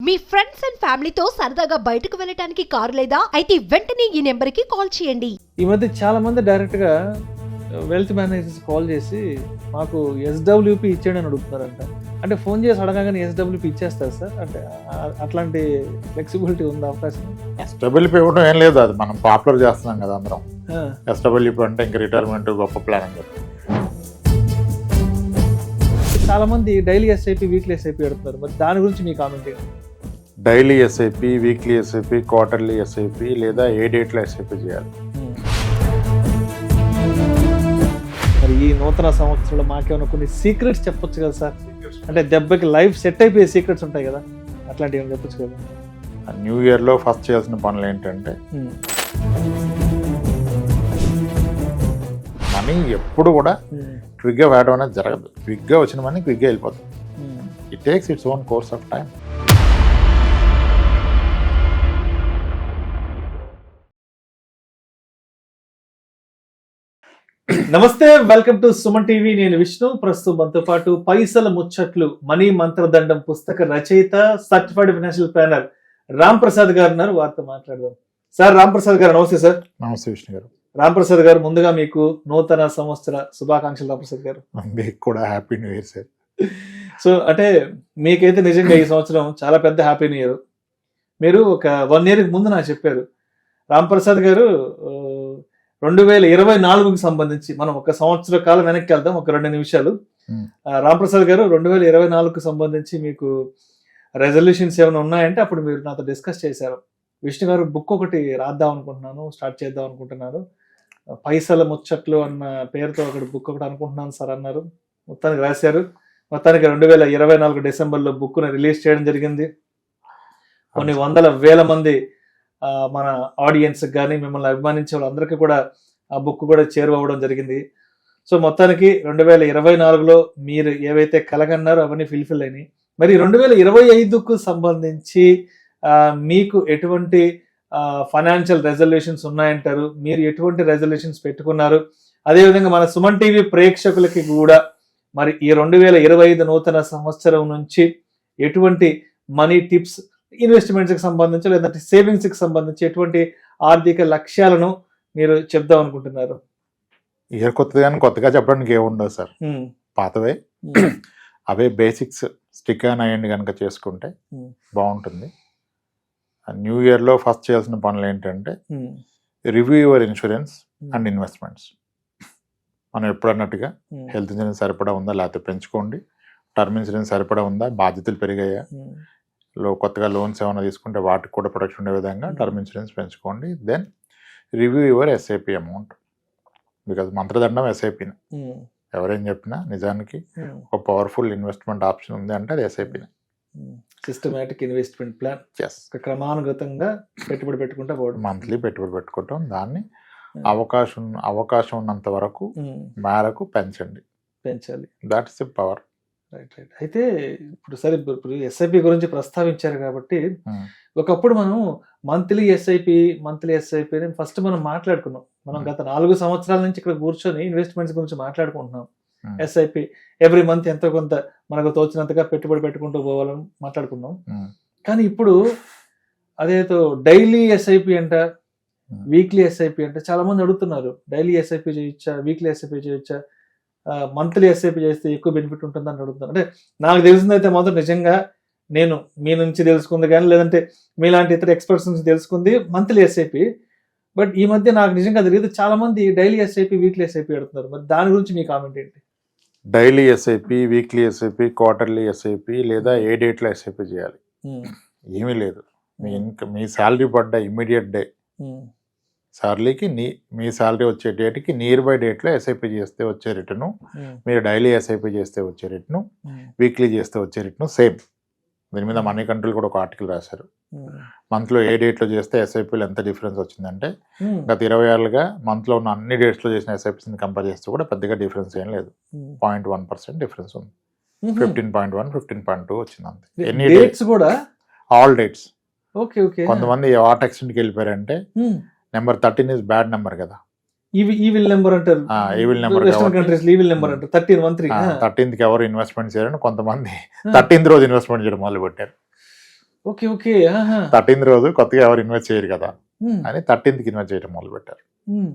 Me friends and ఫ్యామిలీతో సరదాగా బయటకు వెళ్ళడానికి కారు లేదా అయితే వెంటనే ఈ నెంబర్కి కాల్ చేయండి. ఈ మధ్య చాలా మంది డైరెక్ట్గా వెల్త్ మేనేజర్స్ కాల్ చేసి మాకు ఎస్డబ్ల్యూపీ ఇచ్చాడని అడుగుతున్నారంట. అంటే ఫోన్ చేసి అడగగానే ఎస్డబ్ల్యూపీ ఇచ్చేస్తారు సార్, అంటే అట్లాంటి ఫ్లెక్సిబిలిటీ ఉందా అవకాశం? ఎస్డబ్ల్యూపీ ఇవ్వడం ఏం లేదు, అది మనం పాపులర్ చేస్తున్నాం కదా అందరం. ఎస్డబ్ల్యూపీ అంటే ఇంక రిటైర్మెంట్ గొప్ప ప్లాన్ అని చెప్పి చాలా మంది డైలీ ఎస్ఐపి వీక్లీ ఎస్ఐపి అడుగుతున్నారు. మరి దాని గురించి మీ కామెంట్ ఏంటి? Daily SIP, weekly SIP, quarterly SIP లేదా ఏ డేట్లో ఎస్ఐపి చేయాలి? మరి ఈ నూతన సంవత్సరంలో మాకేమైనా కొన్ని సీక్రెట్స్ చెప్పొచ్చు కదా సార్? అంటే దెబ్బకి లైఫ్ సెట్ అయిపోయే సీక్రెట్స్ ఉంటాయి కదా, అట్లాంటివి ఏమైనా చెప్పొచ్చు కదా? న్యూ ఇయర్లో ఫస్ట్ చేయాల్సిన పనులు ఏంటంటే మనీ ఎప్పుడు కూడా క్విక్గా వేయడం అనేది జరగదు. క్విక్గా వచ్చిన మనీ క్విక్గా వెళ్ళిపోతుంది. It takes its own course of time. నమస్తే, వెల్కమ్ టు సుమన్ టీవీ. నేను విష్ణు. ప్రస్తుతం మనతో పాటు పైసల ముచ్చట్లు మనీ మంత్రదండం పుస్తక రచయిత, certified financial planner Ram Prasad గారు ఉన్నారు. వారితో మాట్లాడదాం. సార్, రామ్ ప్రసాద్ గారు నమస్తే. సార్ నమస్తే విష్ణు గారు. రామ్ ప్రసాద్ గారు, ముందుగా మీకు నూతన సంవత్సర శుభాకాంక్షలు. రామ్ ప్రసాద్ గారు, మీకు కూడా happy new year sir. So అంటే మీకైతే నిజంగా ఈ సంవత్సరం చాలా పెద్ద హ్యాపీ న్యూ ఇయర్. మీరు ఒక 1 year ముందు నాకు చెప్పారు, రామ్ ప్రసాద్ గారు 2024కి సంబంధించి మనం ఒక సంవత్సర కాలం వెనక్కి వెళ్దాం, ఒక 2 నిమిషాలు. రామ్ ప్రసాద్ గారు 2024కు సంబంధించి మీకు రెజల్యూషన్స్ ఏమైనా ఉన్నాయంటే అప్పుడు మీరు నాతో డిస్కస్ చేశారు. విష్ణు గారు, బుక్ ఒకటి రాద్దాం అనుకుంటున్నాను, స్టార్ట్ చేద్దాం అనుకుంటున్నారు, పైసల ముచ్చట్లు అన్న పేరుతో ఒకటి బుక్ ఒకటి అనుకుంటున్నాను సార్ అన్నారు. మొత్తానికి రాశారు. మొత్తానికి 2024 డిసెంబర్లో బుక్ను రిలీజ్ చేయడం జరిగింది. కొన్ని వందల వేల మంది మన ఆడియన్స్ కానీ మిమ్మల్ని అభిమానించే వాళ్ళందరికీ కూడా ఆ బుక్ కూడా చేరువవ్వడం జరిగింది. సో మొత్తానికి 2024లో మీరు ఏవైతే కలగన్నారో అవన్నీ ఫిల్ఫిల్ అయినాయి. మరి 2025కు సంబంధించి మీకు ఎటువంటి ఫైనాన్షియల్ రెజల్యూషన్స్ ఉన్నాయంటారు? మీరు ఎటువంటి రెజల్యూషన్స్ పెట్టుకున్నారు? అదేవిధంగా మన సుమన్ టీవీ ప్రేక్షకులకి కూడా మరి ఈ 2025 నూతన సంవత్సరం నుంచి ఎటువంటి మనీ టిప్స్, ఇన్వెస్ట్మెంట్స్కి సంబంధించి లేదంటే సేవింగ్స్కి సంబంధించి ఎటువంటి ఆర్థిక లక్ష్యాలను మీరు చెప్దాం అనుకుంటున్నారు? ఇయర్ కొత్తది కానీ కొత్తగా చెప్పడానికి ఏముండదు సార్, పాతవే అవే బేసిక్స్ స్టిక్ ఆన్ అయ్యండి కనుక చేసుకుంటే బాగుంటుంది. న్యూ ఇయర్లో ఫస్ట్ చేయాల్సిన పనులు ఏంటంటే review your insurance and investments. మనం ఎప్పుడన్నట్టుగా హెల్త్ ఇన్సూరెన్స్ సరిపడా ఉందా లేకపోతే పెంచుకోండి, టర్మ్ ఇన్సూరెన్స్ సరిపడా ఉందా, బాధ్యతలు పెరిగాయా, కొత్తగా లోన్స్ ఏమైనా తీసుకుంటే వాటికి కూడా ప్రొటెక్షన్ ఉండే విధంగా టర్మ్ ఇన్సూరెన్స్ పెంచుకోండి. Then review your SIP amount, because మంత్రదండం ఎస్ఐపిని. ఎవరేం చెప్పినా నిజానికి ఒక పవర్ఫుల్ ఇన్వెస్ట్మెంట్ ఆప్షన్ ఉంది అంటే అది ఎస్ఐపిని. సిస్టమాటిక్ ఇన్వెస్ట్మెంట్ ప్లాన్, క్రమానుగతంగా పెట్టుబడి పెట్టుకుంటే మంత్లీ పెట్టుబడి పెట్టుకుంటాం. దాన్ని అవకాశం ఉన్నంత వరకు మేరకు పెంచాలి. That is the power. Right. అయితే ఇప్పుడు సరే, ఇప్పుడు ఎస్ఐపి గురించి ప్రస్తావించారు కాబట్టి ఒకప్పుడు మనం మంత్లీ ఎస్ఐపి అని ఫస్ట్ మనం మాట్లాడుకున్నాం. మనం గత 4 సంవత్సరాల నుంచి ఇక్కడ కూర్చొని ఇన్వెస్ట్మెంట్స్ గురించి మాట్లాడుకుంటున్నాం. ఎస్ఐపి ఎవ్రీ మంత్ ఎంతో కొంత మనకు తోచినంతగా పెట్టుబడి పెట్టుకుంటూ పోవాలని మాట్లాడుకున్నాం. కానీ ఇప్పుడు అదేదో డైలీ ఎస్ఐపి అంట, వీక్లీ ఎస్ఐపి అంటే చాలా మంది అడుగుతున్నారు. డైలీ ఎస్ఐపి చేయొచ్చా, వీక్లీ ఎస్ఐపి చేయొచ్చా, మంత్లీ ఎస్ఐపి చేస్తే ఎక్కువ బెనిఫిట్ ఉంటుందని అడుగుతాను. అంటే నాకు తెలిసిందైతే మాత్రం నిజంగా నేను మీ నుంచి తెలుసుకుంది కానీ లేదంటే మీలాంటి ఇతర ఎక్స్పర్ట్స్ నుంచి తెలుసుకుంది మంత్లీ ఎస్ఐపి. బట్ ఈ మధ్య నాకు నిజంగా తెలియదు, చాలా మంది డైలీ ఎస్ఐపి, వీక్లీ ఎస్ఐపి అడుగుతున్నారు. మరి దాని గురించి మీ కామెంట్ ఏంటి? Daily SIP, weekly SIP, quarterly SIP లేదా ఏ డేట్లో ఎస్ఐపి చేయాలి? ఏమీ లేదు. మీ శాలరీ పడ్డ ఇమ్మీడియట్ డే సార్లీకి మీ శాలరీ వచ్చే డేట్కి నియర్ బై డేట్లో ఎస్ఐపి చేస్తే వచ్చే రిటర్ను, మీరు డైలీ ఎస్ఐపి చేస్తే వచ్చే రిటర్ను, వీక్లీ చేస్తే వచ్చే రిటర్ను సేమ్. దీని మీద మనీ కంట్రోల్ కూడా ఒక ఆర్టికల్ రాశారు. మంత్లో ఏ డేట్లో చేస్తే ఎస్ఐపిలో ఎంత డిఫరెన్స్ వచ్చిందంటే గత 20 ఏళ్ళుగా మంత్లో ఉన్న అన్ని డేట్స్లో చేసిన ఎస్ఐపిని కంపేర్ చేస్తే కూడా పెద్దగా డిఫరెన్స్ ఏం లేదు. 0.1% డిఫరెన్స్ ఉంది. 15.1, 15.2 వచ్చింది అంతే. ఎన్ని డేట్స్ కూడా, ఆల్ డేట్స్. కొంతమంది వాట్ ఎక్స్టెంట్కి వెళ్ళిపోయారంటే నెంబర్ 13 ఇస్ బ్యాడ్ నెంబర్ కదా, ఈవిల్ నెంబర్ అంటారు. Evil number, western countries evil number అంటారు. 13 13కి ఎవరు ఇన్వెస్ట్మెంట్ చేయరని కొంతమంది 13th రోజు ఇన్వెస్ట్మెంట్ చేయడం మొదలు పెట్టారు. Okay okay. ఆహా. 13th రోజు కొత్తగా ఎవరు ఇన్వెస్ట్ చేయరు కదా ఉమ్, అని 13th ఇన్వెస్ట్ చేయడం మొదలు పెట్టారు. ఉమ్,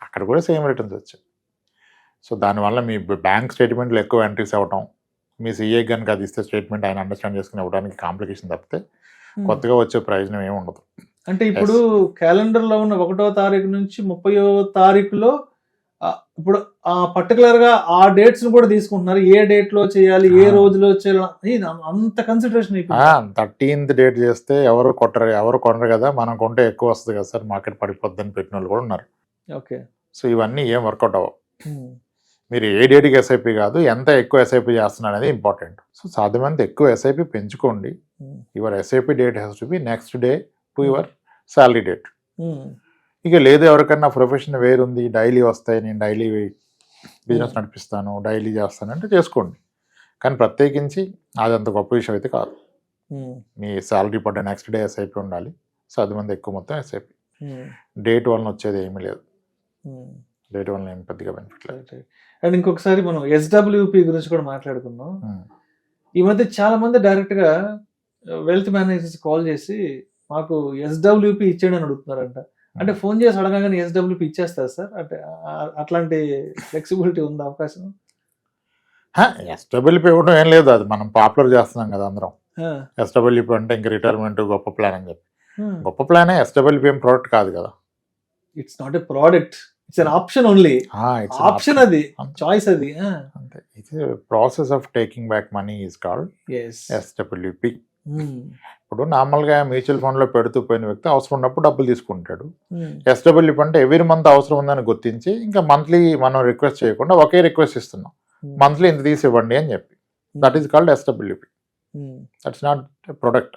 అక్కడ కూడా సేమ్ రిటర్న్స్ వచ్చాయి. సో దానివల్ల మీ బ్యాంక్ స్టేట్మెంట్లు ఎక్కువ ఎంట్రీస్ అవ్వటం, మీ సిఏ కనుక అది ఇస్తే స్టేట్మెంట్ ఆయన అండర్స్టాండ్ చేసుకుని ఇవ్వడానికి కాంప్లికేషన్ తప్పితే ఉమ్. కొత్తగా వచ్చే ప్రయోజనం ఏమి ఉండదు. అంటే ఇప్పుడు క్యాలెండర్ లో ఉన్న 1వ తారీఖు నుంచి 30వ తారీఖులో ఇప్పుడు ఆ పర్టికులర్ గా ఆ డేట్స్ ను కూడా తీసుకుంటున్నారు. ఏ డేట్ లో చేయాలి, ఏ రోజులో చేయాలి, అంత కన్సిడరేషన్ అయిపోయింది. 13th డేట్ చేస్తే ఎవరు కొనరు కదా, మనం కొంటే ఎక్కువ వస్తుంది కదా సార్, మార్కెట్ పడిపోద్దని పెట్టిన వాళ్ళు కూడా ఉన్నారు. ఓకే. సో ఇవన్నీ ఏం వర్కౌట్ అవ్వవు. మీరు ఏ డేట్కి ఎస్ఐపి కాదు, ఎంత ఎక్కువ ఎస్ఐపి చేస్తున్నారు అనేది ఇంపార్టెంట్. సో సాధ్యమైనంత ఎక్కువ ఎస్ఐపి పెంచుకోండి. Your SIP date has to be next day to your salary date. ఇక లేదు ఎవరికన్నా ప్రొఫెషన్ వేరుంది, డైలీ వస్తాయి, నేను డైలీ బిజినెస్ నడిపిస్తాను, డైలీ చేస్తానంటే చేసుకోండి. కానీ ప్రత్యేకించి అది అంత గొప్ప విషయం అయితే కాదు. మీ శాలరీ పడ్డ నెక్స్ట్ డే ఎస్ఐపి ఉండాలి, సాధ్యమైనంత ఎక్కువ మొత్తం ఎస్ఐపి. డేట్ వలన వచ్చేది ఏమీ లేదు, డేట్ వలన ఏం పెద్దగా బెనిఫిట్ లేదు. అండ్ ఇంకొకసారి మనం SWP గురించి కూడా మాట్లాడుకుందాం. ఈ మధ్య చాలా మంది డైరెక్ట్ గా వెల్త్ మేనేజర్స్ కాల్ చేసి మాకు SWP ఇచ్చేయడం అని అడుగుతున్నారంట. అంటే ఫోన్ చేసి అడగగానే SWP ఇచ్చేస్తారు సార్? అంటే అట్లాంటి ఫ్లెక్సిబిలిటీ ఉందా, అవకాశం? ఎస్డబ్ల్యూపీ ఇవ్వడం ఏం లేదు, అది మనం పాపులర్ చేస్తున్నాం కదా అందరం. ఎస్డబ్ల్యూపీ అంటే ఇంక రిటైర్మెంట్ గొప్ప ప్లాన్ అని చెప్పి. గొప్ప ప్లానే, ఎస్డబ్ల్యూపీ ఏం ప్రోడక్ట్ కాదు కదా. It's not a product, it's an option only. Option, అది చాయిస్, అది అంతే. ఇది process of taking back money is called SWP. ఇప్పుడు నార్మల్గా మ్యూచువల్ ఫండ్లో పెడుతూ పోయిన వ్యక్తి అవసరం ఉన్నప్పుడు డబ్బులు తీసుకుంటాడు. ఎస్డబ్ల్యూపీ అంటే ఎవ్రీ మంత్ అవసరం ఉందని గుర్తించి ఇంకా మంత్లీ మనం రిక్వెస్ట్ చేయకుండా ఒకే రిక్వెస్ట్ ఇస్తున్నాం, మంత్లీ ఇంత తీసి ఇవ్వండి అని చెప్పి. That is called SWP. That's not product.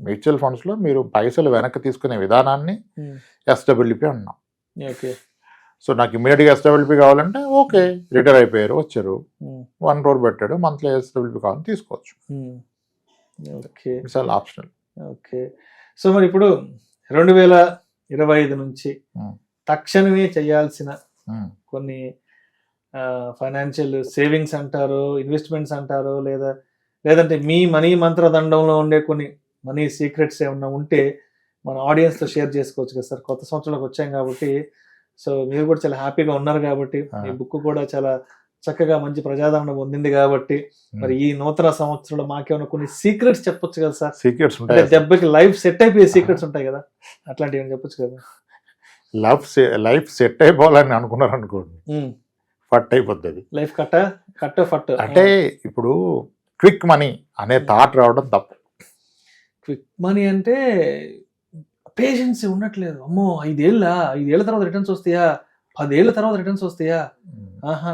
Mutual ఫండ్స్లో మీరు పైసలు వెనక్కి తీసుకునే విధానాన్ని ఎస్డబ్ల్యూపీ అన్నాం. సో నాకు ఇమీడియట్గా ఎస్డబ్ల్యూపీ కావాలంటే ఓకే, రిటైర్ అయిపోయారు, వచ్చారు, 1 crore పెట్టాడు, మంత్లీ ఎస్డబ్ల్యూపీ కావాలని తీసుకోవచ్చు. ఆప్షనల్. ఓకే. సో మరి ఇప్పుడు 2025 నుంచి తక్షణమే చేయాల్సిన కొన్ని ఫైనాన్షియల్ సేవింగ్స్ అంటారు, ఇన్వెస్ట్మెంట్స్ అంటారు, లేదంటే మీ మనీ మంత్రదండంలో ఉండే కొన్ని మనీ సీక్రెట్స్ ఏమన్నా ఉంటే మన ఆడియన్స్తో షేర్ చేసుకోవచ్చు కదా సార్. కొత్త సంవత్సరంలోకి వచ్చాం కాబట్టి, సో మీరు కూడా చాలా హ్యాపీగా ఉన్నారు కాబట్టి, మీ బుక్ కూడా చాలా చక్కగా మంచి ప్రజాదరణ పొందింది కాబట్టి, మరి ఈ నూతన సంవత్సరంలో మాకేమైనా కొన్ని సీక్రెట్స్ చెప్పొచ్చు కదా సార్? సీక్రెట్స్ ఉంటాయి, దెబ్బకి లైఫ్ సెట్ అయిపోయే సీక్రెట్స్ ఉంటాయి కదా, అట్లాంటివి ఏమైనా చెప్పొచ్చు కదా? లైఫ్ సెట్ అయిపోవాలని అనుకున్నారు అనుకోండి, ఫట్ అయిపోతుంది లైఫ్. ఫట్ అంటే ఇప్పుడు క్విక్ మనీ అనే థాట్ రావడం తప్పు. క్విక్ మనీ అంటే పేషెన్స్ ఉండట్లేదు. అమ్మో 5 ఏళ్ళ తర్వాత రిటర్న్స్ వస్తాయా, 10 ఏళ్ళ తర్వాత రిటర్న్స్ వస్తాయా? ఆహా,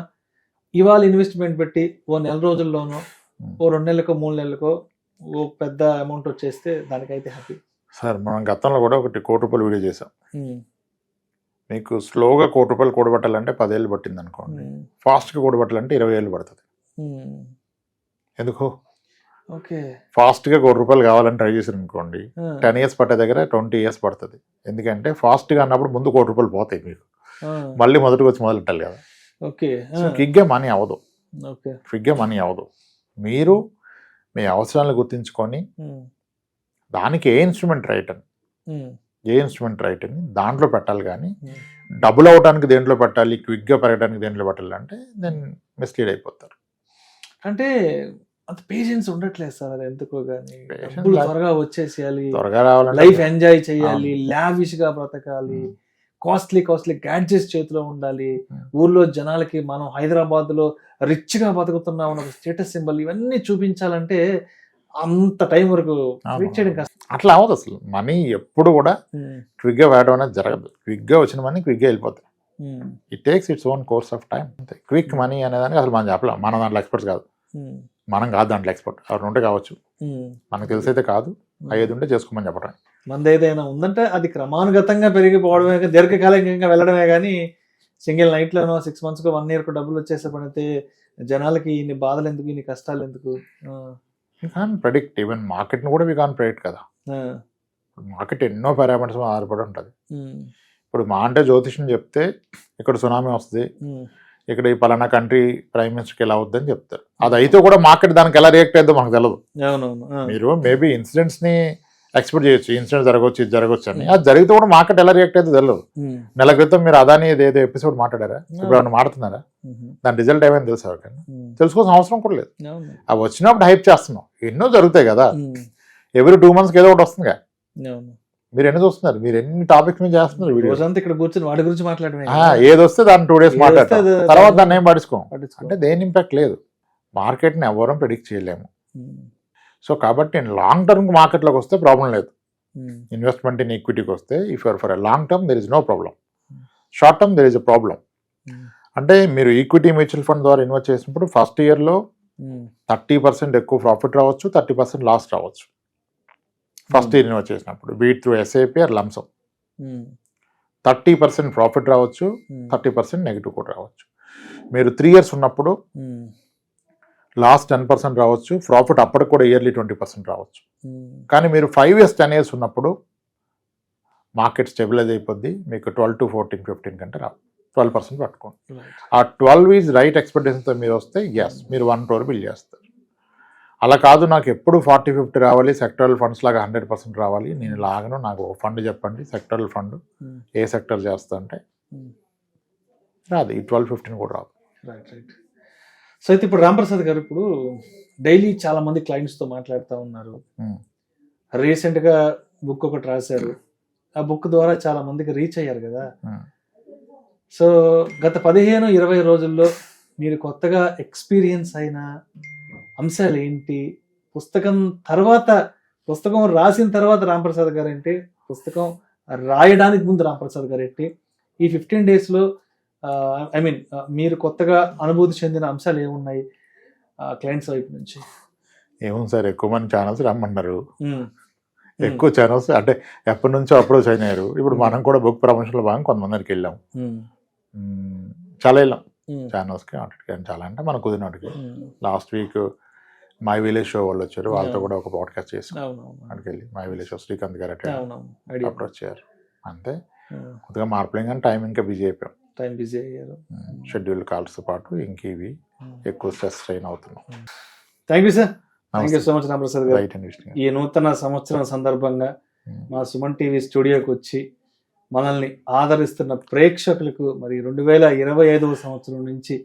ఇవాళ ఇన్వెస్ట్మెంట్ పెట్టి ఓ 4 రోజుల్లోనో, ఓ 2 నెలలకో 3 నెలలకో ఓ పెద్ద అమౌంట్ వచ్చేస్తే దానికైతే హ్యాపీ. సార్ మనం గతంలో కూడా ఒకటి 1 కోటి రూపాయలు వీడియో చేసాం. మీకు స్లోగా 1 కోటి రూపాయలు కూడబెట్టాలంటే 10 ఏళ్ళు పట్టింది అనుకోండి, ఫాస్ట్గా కూడబెట్టాలంటే 20 ఏళ్ళు పడుతుంది. ఎందుకు? ఓకే. ఫాస్ట్గా 1 కోటి రూపాయలు కావాలని ట్రై చేసారు అనుకోండి, 10 years పట్టే దగ్గర 20 years పడుతుంది. ఎందుకంటే ఫాస్ట్గా అన్నప్పుడు ముందు 1 కోటి రూపాయలు పోతాయి, మీకు మళ్ళీ మొదటికి వచ్చి మొదలెట్టాలి కదా. ఓకే. క్విక్గా మనీ అవ్వదు. క్విక్గా మనీ అవ్వదు. మీరు మీ అవసరాలను గుర్తించుకొని దానికి ఏ ఇన్స్ట్రుమెంట్ రైట్ అని దాంట్లో పెట్టాలి. కానీ డబుల్ అవడానికి దేంట్లో పెట్టాలి, క్విక్గా పెరగడానికి దేంట్లో పెట్టాలి అంటే దెన్ మిస్లీడ్ అయిపోతారు. అంటే అంత పేషెన్స్ ఉండట్లేదు సార్, అది ఎందుకో కానీ. త్వరగా వచ్చేసేయాలి, త్వరగా రావాలి, లైఫ్ ఎంజాయ్ చేయాలి, లావిష్ గా బ్రతకాలి, కాస్ట్లీ గ్యాడ్జెట్స్ చేతిలో ఉండాలి, ఊర్లో జనాలకి మనం హైదరాబాద్ లో రిచ్ గా బతుకుతున్నాం ఒక స్టేటస్ సింబల్ ఇవన్నీ చూపించాలంటే అంత టైం వరకు వెయిట్ చేయడం కష్టం. అట్లా అవ్వదు అసలు. మనీ ఎప్పుడు కూడా క్విక్గా వేయడం అనేది జరగదు. క్విక్గా వచ్చిన మనీ క్విక్గా వెళ్ళిపోతాయి. It takes its own course of time. అంతే. క్విక్ మనీ అనేదానికి అసలు మనం చెప్పలేం. మనం దాంట్లో ఎక్స్పర్ట్స్ కాదు, మనం కాదు దాంట్లో ఎక్స్పర్ట్. ఎవరు ఉంటే కావచ్చు, మనకు తెలిసైతే కాదు, అయ్యేది ఉంటే చేసుకోమని చెప్పడం. మనది ఏదైనా ఉందంటే అది క్రమానుగతంగా పెరిగిపోవడమే, దీర్ఘకాలికంగా వెళ్ళడమే కానీ సింగిల్ నైట్లోనో 6 months 1 year డబ్బులు వచ్చేసే పడితే జనాలకి ఇన్ని బాధలు ఎందుకు, ఇన్ని కష్టాలు ఎందుకు? కాన్ ప్రెడిక్ట్. ఈవెన్ మార్కెట్ని కూడా కాన్ ప్రెడిక్ట్ కదా. మార్కెట్ ఎన్నో పారామీటర్స్ మీద ఆధారపడి ఉంటుంది. ఇప్పుడు మా అంటే జ్యోతిష్యం చెప్తే ఇక్కడ సునామీ వస్తుంది, ఇక్కడ ఈ పలానా కంట్రీ ప్రైమ్ మినిస్టర్కి ఎలా అవుద్దని చెప్తారు. అది అయితే కూడా మార్కెట్ దానికి ఎలా రియాక్ట్ అయ్యిందో మనకు తెలియదు. అవునవును. మీరు మేబీ ఇన్సిడెంట్స్ని ఎక్స్పెక్ట్ చేయొచ్చు, ఇన్సిడెంట్ జరగవచ్చు, ఇది జరగవచ్చు అని. అది జరిగితే కూడా మార్కెట్ ఎలా రియాక్ట్ అయితే తెలియదు. నెల క్రితం మీరు అదాని ఏదో ఎపిసోడ్ మాట్లాడారా, ఇప్పుడు ఏమైనా మాట్లాడుతున్నారా? దాని రిజల్ట్ ఏమైనా తెలుసా ఎవరికైనా? తెలుసుకోవాల్సిన అవసరం కూడా లేదు. అవి వచ్చినప్పుడు హైప్ చేస్తున్నాం. ఎన్నో జరుగుతాయి కదా, ఎవ్రీ 2 months ఏదో ఒకటి వస్తుందిగా. మీరు ఎన్ని చూస్తున్నారు, మీరు ఎన్ని టాపిక్స్ మీద చేస్తున్నారు వీడియోస్ అంతా ఇక్కడ కూర్చొని వాటి గురించి మాట్లాడమే. ఏది వస్తే దాన్ని 2 days మాట్లాడతాం, తర్వాత దాన్ని ఏం పడుచుకోం. అంటే దేని ఇంపాక్ట్ లేదు. మార్కెట్ని ఎవరం ప్రిడిక్ట్ చేయలేము. సో కాబట్టి లాంగ్ టర్మ్ మార్కెట్లోకి వస్తే ప్రాబ్లం లేదు. ఇన్వెస్ట్మెంట్ ఇన్ ఈక్విటీకి వస్తే if you're for a long term there is no problem. Short term there is a problem. అంటే మీరు ఈక్విటీ మ్యూచువల్ ఫండ్ ద్వారా ఇన్వెస్ట్ చేసినప్పుడు ఫస్ట్ ఇయర్లో 30% ఎక్కువ ప్రాఫిట్ రావచ్చు, 30% లాస్ రావచ్చు. ఫస్ట్ ఇయర్ ఇన్వెస్ట్ చేసినప్పుడు be it through SIP or lump sum. 30% profit రావచ్చు, 30% నెగిటివ్ కూడా రావచ్చు. మీరు 3 years ఉన్నప్పుడు లాస్ట్ 10% రావచ్చు, ప్రాఫిట్ అప్పటికి కూడా ఇయర్లీ 20% రావచ్చు. కానీ మీరు 5 years 10 years ఉన్నప్పుడు మార్కెట్ స్టెబిలైజ్ అయిపోద్ది. మీకు 12 to 14, 15 కంటే రావు. 12% పట్టుకోండి. ఆ 12 ఈజ్ రైట్ ఎక్స్పెక్టేషన్తో మీరు వస్తే ఎస్ మీరు 1 crore బిల్ చేస్తారు. అలా కాదు నాకు ఎప్పుడు 40-50 రావాలి, సెక్టరల్ ఫండ్స్ లాగా 100% రావాలి, నేను లాగను, నాకు ఒక ఫండ్ చెప్పండి సెక్టరల్ ఫండ్, ఏ సెక్టర్ చేస్తా అంటే రాదు. ఈ 12-15 కూడా రాదు. రైట్. సో అయితే ఇప్పుడు రాంప్రసాద్ గారు ఇప్పుడు డైలీ చాలా మంది క్లయింట్స్తో మాట్లాడుతూ ఉన్నారు. రీసెంట్గా బుక్ ఒకటి రాశారు. ఆ బుక్ ద్వారా చాలా మందికి రీచ్ అయ్యారు కదా. సో గత 15-20 రోజుల్లో మీరు కొత్తగా ఎక్స్పీరియన్స్ అయిన అంశాలు ఏంటి? పుస్తకం రాసిన తర్వాత రాంప్రసాద్ గారు ఏంటి, పుస్తకం రాయడానికి ముందు రాంప్రసాద్ గారు ఏంటి, ఈ 15 daysలో మీరు కొత్తగా అనుభూతి చెందిన అంశాలు ఏమున్నాయి క్లయింట్స్ వైపు నుంచి? ఏముంది సార్, ఎక్కువ మంది ఛానల్స్ రమ్మన్నారు. ఎక్కువ ఛానల్స్ అంటే ఎప్పటి నుంచో అప్రోచ్ అయినారు. ఇప్పుడు మనం కూడా బుక్ ప్రమోషన్లో భాగంగా కొంతమంది దగ్గరికి వెళ్ళాం. చాలా వెళ్ళాం ఛానల్స్కి, వాటికి చాలా అంటే మనకు కుదిరినట్టుకి. Last week my village show వాళ్ళు వచ్చారు, వాళ్ళతో కూడా ఒక పాడ్కాస్ట్ చేసాం. అక్కడికి వెళ్ళి మై విలేజ్ షో శ్రీకాంత్ గారు అప్రోచ్ అయ్యారు. అంతే, కొద్దిగా మార్పులేం కానీ టైం ఇంకా బిజీ అయిపోయాం. షెడ్యూల్ కాల్స్తో పాటు ఇంక ఇవి ఎక్కువ స్ట్రెస్ ట్రైన్ అవుతున్నాం. Thank you sir. Thank you so much Ramprasad గారు. ఈ నూతన సంవత్సరం సందర్భంగా మా సుమన్ టీవీ స్టూడియోకి వచ్చి మనల్ని ఆదరిస్తున్న ప్రేక్షకులకు మరి 2025వ సంవత్సరం నుంచి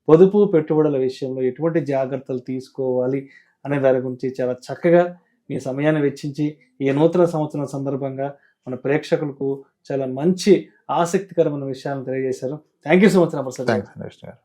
పొదుపు పెట్టుబడుల విషయంలో ఎటువంటి జాగ్రత్తలు తీసుకోవాలి అనే దాని గురించి చాలా చక్కగా మీ సమయాన్ని వెచ్చించి ఈ నూతన సంవత్సరం సందర్భంగా మన ప్రేక్షకులకు చాలా మంచి ఆసక్తికరమైన విషయాలను తెలియజేశారు. Thank you so much Ramprasad గారు.